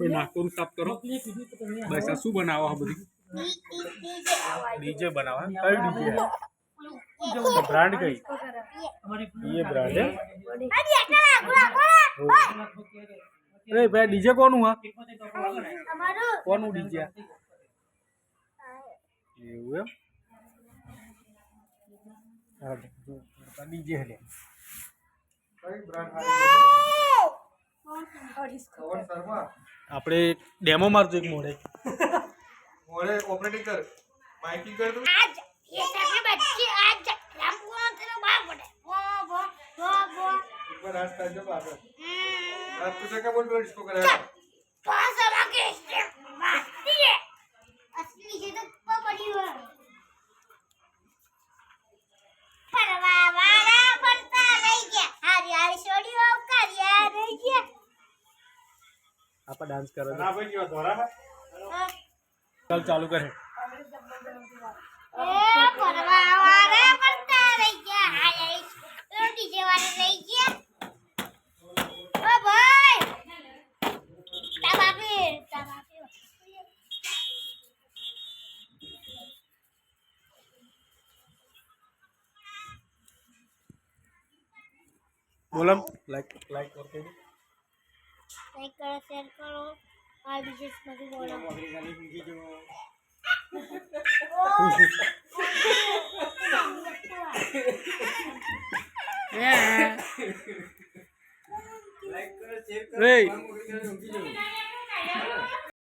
નાખવાનું સાફ કરો બસ આ શું બનાવો આ બધી डीजे बनावा कई डीजे है ब्रांड कई ये ब्रांड है अरे भाई डीजे कौन हुआ कौन हूँ डीजे ये हुआ डीजे है આપણે ડેમો મારજો એક મોડે मोरे ऑपरेटिंग कर माइकिंग कर तू आज ये सभी बच्चे आज रामपुरा तेरा भाग पड़े वो एक बार आज टाइम जब आता अब तुझे क्या बोल रहा इसको करेगा पास आवा के स्टेप मारती है असली ये तो पड़ी है परवा वाला पड़ता नहीं क्या हरियाली छोड़ी हो करिया नहीं क्या आप डांस करो ना भाई ये दोहरा है चल चालू कर ए परवावारे पड़ता रही क्या हाय डीजे वाले रही क्या ओ भाई तबापी बोलम लाइक करते लाइक करो शेयर करो आज जिस मत बोलो लाइक करो शेयर करो